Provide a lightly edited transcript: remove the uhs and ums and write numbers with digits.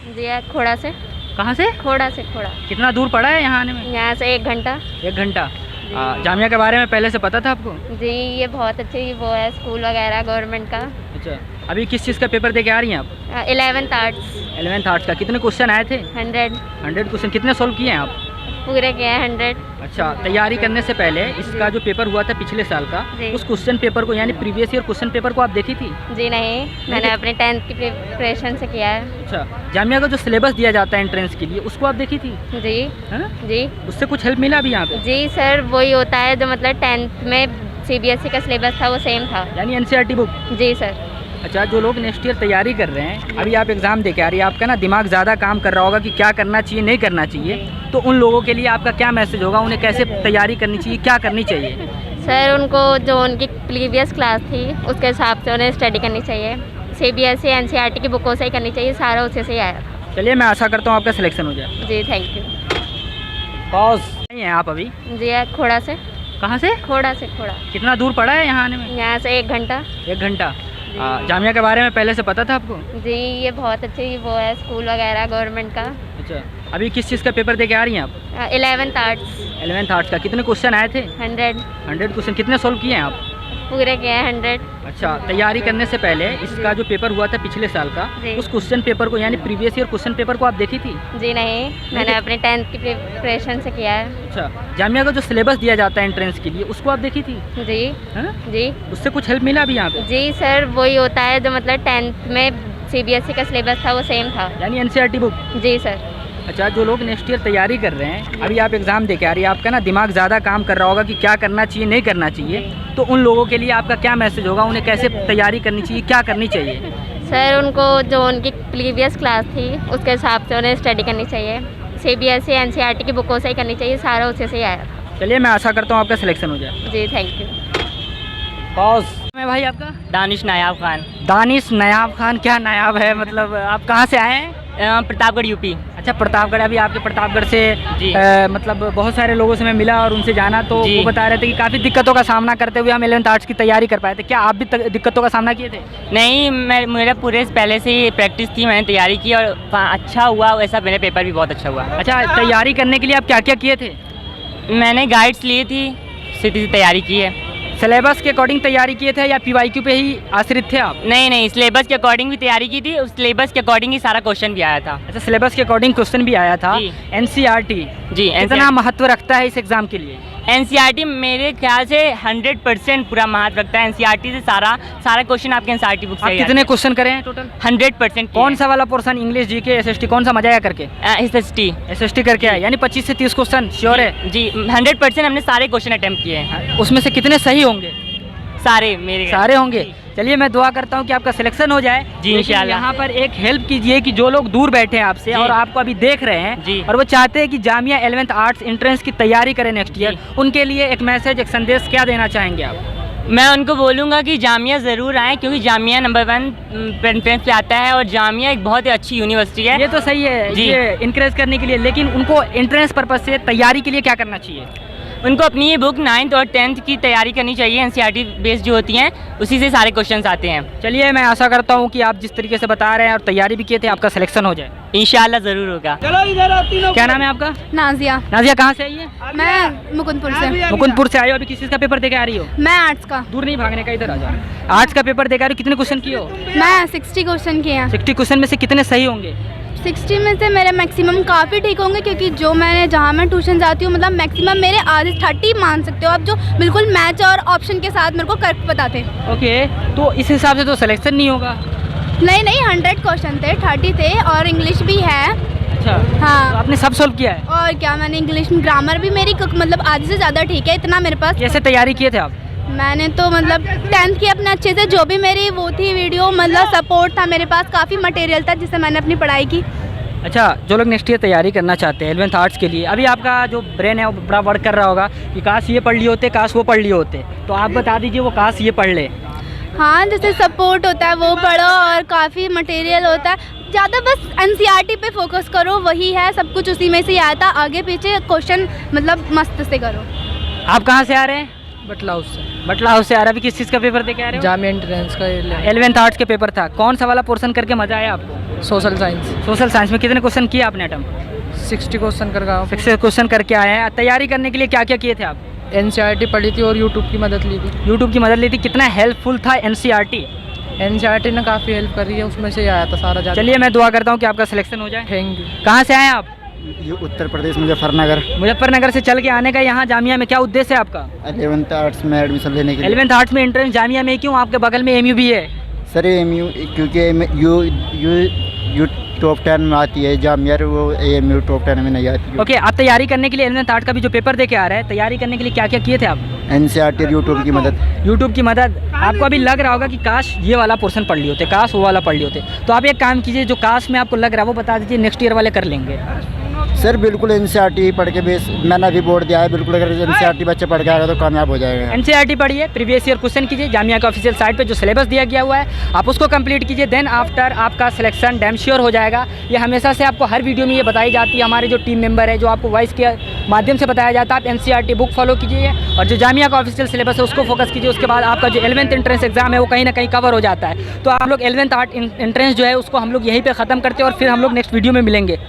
जी खोड़ा से। कहाँ से? खोड़ा से। खोड़ा। कितना दूर पड़ा है यहाँ आने में? यहाँ से 1 घंटा। 1 घंटा। जामिया के बारे में पहले से पता था आपको? जी ये बहुत अच्छी वो है स्कूल वगैरह गवर्नमेंट का। अच्छा, अभी किस चीज़ का पेपर दे के आ रही हैं आप? 11th arts. 11th आर्ट्स का। कितने क्वेश्चन आए थे? 100 क्वेश्चन। कितने सोल्व किए हैं आप? पूरे किए हैं 100। अच्छा, तैयारी करने से पहले इसका जो पेपर हुआ था पिछले साल का, उस क्वेश्चन पेपर को यानी प्रीवियस ईयर क्वेश्चन पेपर को आप देखी थी? जी नहीं, मैंने अपने 10th की प्रिपरेशन से किया है। अच्छा, जामिया का जो सिलेबस दिया जाता है एंट्रेंस के लिए उसको आप देखी थी? जी। हाँ? जी उससे कुछ हेल्प मिला अभी यहाँ पे? जी सर, वही होता है जो मतलब 10th में CBSE का सिलेबस था वो सेम था। यानी NCERT बुक? जी सर। अच्छा, जो लोग नेक्स्ट ईयर तैयारी कर रहे हैं, अभी आप एग्ज़ाम दे के आ रही है, आपका ना दिमाग ज़्यादा काम कर रहा होगा कि क्या करना चाहिए नहीं करना चाहिए, तो उन लोगों के लिए आपका क्या मैसेज होगा? उन्हें कैसे तैयारी करनी चाहिए, क्या करनी चाहिए? सर उनको जो उनकी प्रीवियस क्लास थी उसके हिसाब से उन्हें स्टडी करनी चाहिए। CBSE NCERT की बुकों से ही करनी चाहिए, सारा उसी से ही आया था। चलिए, मैं आशा करता हूँ आपका सिलेक्शन हो जाए। जी थैंक यू। पॉज नहीं है आप अभी? जी खोड़ा से। कहाँ से? खोड़ा से। खोड़ा। कितना दूर पड़ा है यहाँ आने में? यहाँ से 1 घंटा। 1 घंटा। जामिया के बारे में पहले से पता था आपको? जी ये बहुत अच्छी वो है स्कूल वगैरह गवर्नमेंट का। अच्छा, अभी किस चीज़ का पेपर दे के आ रही हैं आप? 11th arts. 11th आर्ट्स का। कितने क्वेश्चन आए थे? 100 क्वेश्चन। कितने सोल्व किए हैं आप? पूरे किए हैं 100। अच्छा, तैयारी करने से पहले इसका जो पेपर हुआ था पिछले साल का, उस क्वेश्चन पेपर को यानी प्रीवियस ईयर क्वेश्चन पेपर को आप देखी थी? जी नहीं, मैंने अपने 10th की प्रिपरेशन से किया है। अच्छा, जामिया का जो सिलेबस दिया जाता है एंट्रेंस के लिए उसको आप देखी थी? जी। हाँ? जी उससे कुछ हेल्प मिला अभी यहाँ पे? जी सर, वही होता है जो मतलब 10th में CBSE का सिलेबस था वो सेम था। यानी NCERT बुक? जी सर। अच्छा, जो लोग नेक्स्ट ईयर तैयारी कर रहे हैं, अभी आप एग्ज़ाम दे के आ रही है, आपका ना दिमाग ज़्यादा काम कर रहा होगा कि क्या करना चाहिए नहीं करना चाहिए, तो उन लोगों के लिए आपका क्या मैसेज होगा? उन्हें कैसे तैयारी करनी चाहिए, क्या करनी चाहिए? सर उनको जो उनकी प्रीवियस क्लास थी उसके हिसाब से उन्हें स्टडी करनी चाहिए। CBSE NCERT की बुकों से ही करनी चाहिए, सारा उसी से ही आया था। चलिए, मैं आशा करता हूँ आपका सिलेक्शन हो जाए। जी थैंक यू। पॉज मैं भाई आपका? दानिश नायाब खान। दानिश नायाब खान। क्या नायाब है, मतलब आप कहाँ से आए हैं? प्रतापगढ़ यूपी। अच्छा, प्रतापगढ़। अभी आपके प्रतापगढ़ से जी। मतलब बहुत सारे लोगों से मैं मिला और उनसे जाना, तो वो बता रहे थे कि काफ़ी दिक्कतों का सामना करते हुए हम 11th आर्ट्स की तैयारी कर पाए थे। क्या आप भी दिक्कतों का सामना किए थे? नहीं, मेरा पूरे पहले से ही प्रैक्टिस थी, मैंने तैयारी की और अच्छा हुआ, वैसा मेरा पेपर भी बहुत अच्छा हुआ। अच्छा, तैयारी करने के लिए आप क्या क्या किए थे? मैंने गाइड्स ली थी, सीधी सी तैयारी की है। सिलेबस के अकॉर्डिंग तैयारी किए थे या PYQ पे ही आश्रित थे आप? नहीं, सिलेबस के अकॉर्डिंग भी तैयारी की थी, उस सिलेबस के अकॉर्डिंग ही सारा क्वेश्चन भी आया था। अच्छा, सिलेबस के अकॉर्डिंग क्वेश्चन भी आया था। NCERT जी, कितना महत्व रखता है इस एग्जाम के लिए? NCERT मेरे ख्याल से 100% पूरा महत्व रखता है। NCERT से सारा क्वेश्चन आपके NCERT बुक से आप कितने क्वेश्चन करें हैं टोटल? 100%। कौन सा वाला पोर्सन? इंग्लिश, GK, SST, कौन सा मजा आया करके? SST करके आया, यानी 25 से 30 क्वेश्चन श्योर है? जी 100% हमने सारे क्वेश्चन अटेम्प्ट किए हैं। उसमें से कितने सही होंगे? सारे मेरे सारे होंगे। चलिए, मैं दुआ करता हूँ कि आपका सिलेक्शन हो जाए जी इंशाल्लाह। यहाँ पर एक हेल्प कीजिए कि जो लोग दूर बैठे हैं आपसे और आपको अभी देख रहे हैं जी। और वो चाहते हैं कि जामिया 11th आर्ट्स एंट्रेंस की तैयारी करें नेक्स्ट ईयर, उनके लिए एक मैसेज, एक संदेश क्या देना चाहेंगे आप? मैं उनको बोलूँगा कि जामिया ज़रूर आएँ, क्योंकि जामिया नंबर 1 एंट्रेंस पे आता है और जामिया एक बहुत ही अच्छी यूनिवर्सिटी है। ये तो सही है जी, ये इनकरेज करने के लिए, लेकिन उनको एंट्रेंस पर्पज से तैयारी के लिए क्या करना चाहिए? उनको अपनी ये बुक 9th और 10th की तैयारी करनी चाहिए। NCERT बेस्ड जो होती हैं उसी से सारे क्वेश्चंस आते हैं। चलिए, मैं आशा करता हूँ कि आप जिस तरीके से बता रहे हैं और तैयारी भी किए थे, आपका सिलेक्शन हो जाए इंशाल्लाह ज़रूर होगा। चलो इधर आओ तीनों। क्या नाम है आपका? नाजिया। नाजिया, कहाँ से आई है? मैं मुकुंदपुर से। मुकुंदपुर से आई हो। अभी किस चीज़ का पेपर दे के आ रही हो? मैं आर्ट्स का। दूर नहीं भागने का, इधर आ जाओ। आर्ट्स का पेपर दे के आ रही हो। कितने क्वेश्चन किए हो? मैं 60 क्वेश्चन किए हैं। 60 क्वेश्चन में से कितने सही होंगे? 60 में से मेरे मैक्सिमम काफ़ी ठीक होंगे, क्योंकि जो जहाँ मैं ट्यूशन जाती हूँ, मतलब मैक्सिमम मेरे आधे 30 मान सकते हो आप, जो बिल्कुल मैच और ऑप्शन के साथ मेरे को करेक्ट बताते। ओके, तो इस हिसाब से तो सिलेक्शन नहीं होगा। नहीं 100 क्वेश्चन थे, 30 थे और इंग्लिश भी है। अच्छा, हाँ, तो आपने सब सोल्व किया है? और क्या, मैंने इंग्लिश में ग्रामर भी मेरी मतलब आधे से ज़्यादा ठीक है, इतना मेरे पास। कैसे तैयारी किए थे आप? मैंने तो मतलब 10th की अपने अच्छे से, जो भी मेरी वो थी वीडियो, मतलब सपोर्ट था मेरे पास, काफ़ी मटेरियल था जिससे मैंने अपनी पढ़ाई की। अच्छा, जो लोग नेक्स्ट ईयर तैयारी करना चाहते हैं 11th आर्ट्स के लिए, अभी आपका जो ब्रेन है वो बड़ा वर्क कर रहा होगा कि काश ये पढ़ लिए होते, काश वो पढ़ लिए होते, तो आप बता दीजिए वो काश ये पढ़ ले। हाँ, जैसे सपोर्ट होता है वो पढ़ो और काफ़ी मटेरियल होता है, ज़्यादा बस NCERT पे फोकस करो, वही है, सब कुछ उसी में से आता, आगे पीछे क्वेश्चन मतलब मस्त से करो। आप कहाँ से आ रहे हैं? बटला हाउस से बटला हाउस से आ रहा, अभी किस चीज़ का पेपर दे के आ रहे हो? जामिया एंट्रेंस का 11th आर्ट्स के पेपर था, कौन सा वाला पोर्शन करके मजा आया आपको? सोशल साइंस सोशल साइंस में कितने क्वेश्चन किए आपने अटेम्प्ट? 60 क्वेश्चन कर गया। 60 क्वेश्चन करके आए हैं। तैयारी करने के लिए क्या क्या किए थे आप? NCERT पढ़ी थी और यूट्यूब की मदद ली थी। यूट्यूब की मदद ली थी, कितना हेल्पफुल था NCERT? NCERT ने काफ़ी हेल्प करी है, उसमें से ही आया था सारा ज़्यादा। चलिए मैं दुआ करता हूँ कि आपका सिलेक्शन हो जाए। Thank you. कहाँ से आए आप? ये उत्तर प्रदेश मुजफ्फरनगर। मुजफ्फरनगर से चल के आने का यहाँ जामिया में क्या उद्देश्य है आपका? 11th आर्ट्स में एडमिशन लेने के लिए। 11th आर्ट्स में एंट्रेंस जामिया में क्यों? आपके बगल में MU भी है। सर AMU क्योंकि यू टॉप 10 में आती है जामिया, वो AMU टॉप 10 में नहीं आती। ओके, आप तैयारी करने के लिए 11th आर्ट का भी जो पेपर दे के आ रहे हैं, तैयारी करने के लिए क्या क्या किए थे आप? NCERT और यूट्यूब की मदद। यूट्यूब की मदद। आपको अभी लग रहा होगा कि काश ये वाला पोर्शन पढ़ लिए होते, काश वो वाला पढ़ लिए होते। तो आप एक काम कीजिए, जो काश में आपको लग रहा है वो बता दीजिए, नेक्स्ट ईयर वाले कर लेंगे। सर बिल्कुल NCERT पढ़ के बेस, मैंने अभी बोर्ड दिया है, बिल्कुल अगर NCERT बच्चे पढ़ के आएगा तो कामयाब हो जाएगा। NCERT पढ़िए, प्रीवियस ईयर क्वेश्चन कीजिए, जामिया का ऑफिशियल साइट पे जो सिलेबस दिया गया हुआ है आप उसको कंप्लीट कीजिए, देन आफ्टर आपका सिलेक्शन डैम श्योर हो जाएगा। ये हमेशा से आपको हर वीडियो में ये बताई जाती है, हमारे जो टीम मेंबर है, जो आपको वॉइस के माध्यम से बताया जाता है। आप NCERT बुक फॉलो कीजिए और जो जामिया का ऑफिशियल सिलेबस है उसको फोकस कीजिए। उसके बाद आपका जो 11th एंट्रेंस एग्जाम है वो कहीं ना कहीं कवर हो जाता है। तो आप लोग 11th आर्ट एंट्रेंस जो है उसको हम लोग यहीं पर ख़त्म करते हैं और फिर हम लोग नेक्स्ट वीडियो में मिलेंगे।